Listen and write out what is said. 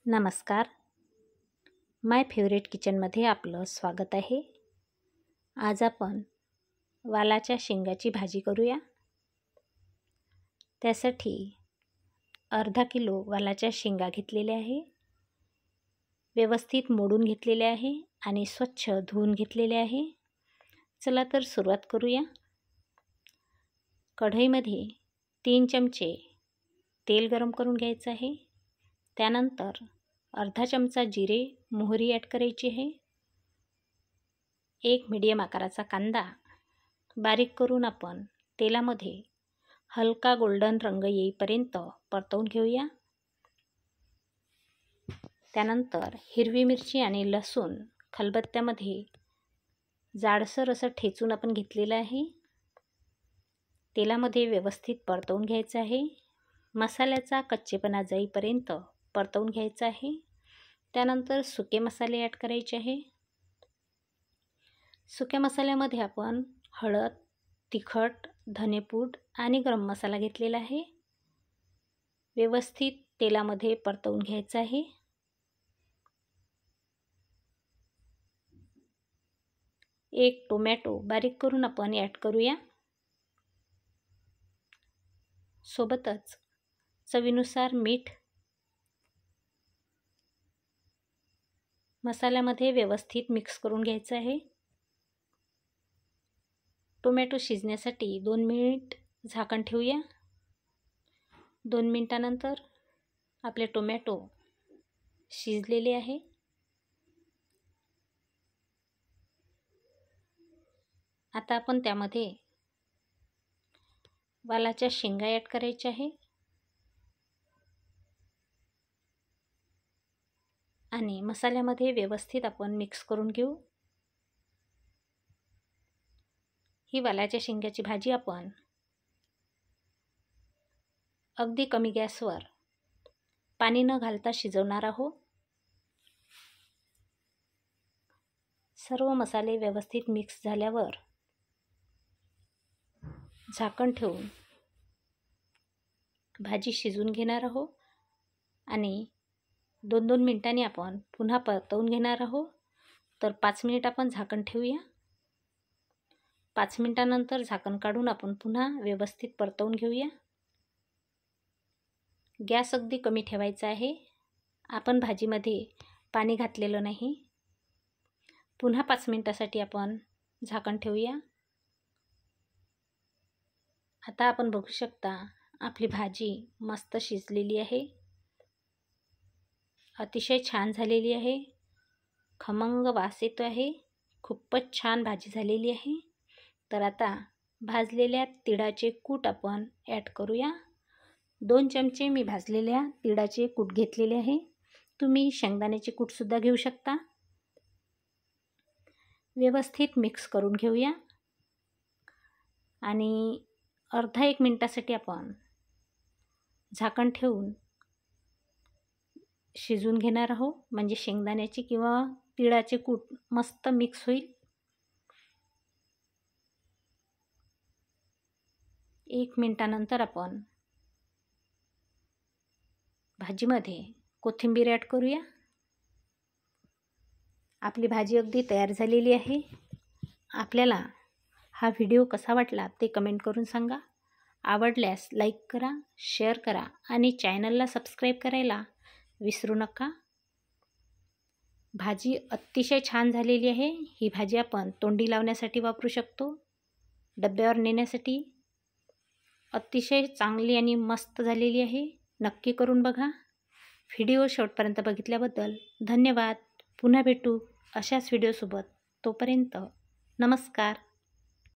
नमस्कार. माय फेवरेट किचनमध्ये आपलं स्वागत आहे. आज आपण वालाच्या शेंगाची भाजी करूया. त्यासाठी अर्धा किलो वालाच्या शेंगा घेतलेल्या आहे. व्यवस्थित मोडून घेतलेले आहे आणि स्वच्छ धुवून घेतलेले आहे. चला तर सुरुवात करूया. कढईमध्ये 3 चमचे तेल गरम करून घ्यायचं आहे. त्यानंतर अर्धा चमचा जिरे मोहरी ॲड करायची आहे. एक मीडियम आकाराचा कांदा बारीक करून आपण तेलामध्ये हलका गोल्डन रंग येईपर्यंत परतवून घेऊया. त्यानंतर हिरवी मिरची आणि लसूण खलबत्त्यामध्ये जाडसर असं ठेचून आपण घेतलेलं आहे. तेलामध्ये व्यवस्थित परतवून घ्यायचं आहे. मसाल्याचा कच्चेपणा जाईपर्यंत परतवून घ्यायचं आहे. त्यानंतर सुके मसाले ॲड करायचे आहे. सुक्या मसाल्यामध्ये आपण हळद, तिखट, धनेपूड आणि गरम मसाला घेतलेला आहे. व्यवस्थित तेलामध्ये परतवून घ्यायचं आहे. एक टोमॅटो बारीक करून आपण ॲड करूया. सोबतच चवीनुसार मीठ. मसाल्यामध्ये व्यवस्थित मिक्स करून घ्यायचं आहे. टोमॅटो शिजण्यासाठी 2 मिनिट झाकण ठेवूया. 2 मिनिटानंतर आपले टोमॅटो शिजलेले आहे. आता आपण त्यामध्ये वालाच्या शेंगा ॲड करायच्या आहे आणि मसाल्यामध्ये व्यवस्थित आपण मिक्स करून घेऊ. ही वालाच्या शेंगाची भाजी आपण अगदी कमी गॅसवर पाणी न घालता शिजवणार आहोत. सर्व मसाले व्यवस्थित मिक्स झाल्यावर झाकण ठेवून भाजी शिजवून घेणार आहोत आणि 2-2 मिनिटांनी आपण पुन्हा परतवून घेणार आहोत. तर 5 मिनिट आपण झाकण ठेवूया. 5 मिनिटानंतर झाकण काढून आपण पुन्हा व्यवस्थित परतवून घेऊया. गॅस अगदी कमी ठेवायचा आहे. आपण भाजीमध्ये पाणी घातलेलं नाही. पुन्हा 5 मिनिटासाठी आपण झाकण ठेवूया. आता आपण बघू शकता आपली भाजी मस्त शिजलेली आहे. अतिशय छान झालेली आहे. खमंग वास येतो आहे. खूपच छान भाजी झालेली आहे. तर आता भाजलेल्या तिळाचे कूट आपण ॲड करूया. 2 चमचे मी भाजलेल्या तिळाचे कूट घेतलेले आहे. तुम्ही शेंगदाण्याचे कूटसुद्धा घेऊ शकता. व्यवस्थित मिक्स करून घेऊया आणि अर्धा 1 मिनिटासाठी आपण झाकण ठेवून शिजवून घेणार आहोत. म्हणजे शेंगदाण्याचे किंवा तिळाचे कूट मस्त मिक्स होईल. 1 मिनिटानंतर आपण भाजीमध्ये कोथिंबीर ॲड करूया. आपली भाजी अगदी तयार झालेली आहे. आपल्याला हा व्हिडिओ कसा वाटला ते कमेंट करून सांगा. आवडल्यास लाईक करा, शेअर करा आणि चॅनलला सबस्क्राईब करायला विसरू नका. भाजी अतिशय छान झालेली आहे. ही भाजी आपण तोंडी लावण्यासाठी वापरू शकतो. डब्यावर नेण्यासाठी अतिशय चांगली आणि मस्त झालेली आहे. नक्की करून बघा. व्हिडिओ शेवटपर्यंत बघितल्याबद्दल धन्यवाद. पुन्हा भेटू अशाच व्हिडिओसोबत. तोपर्यंत नमस्कार.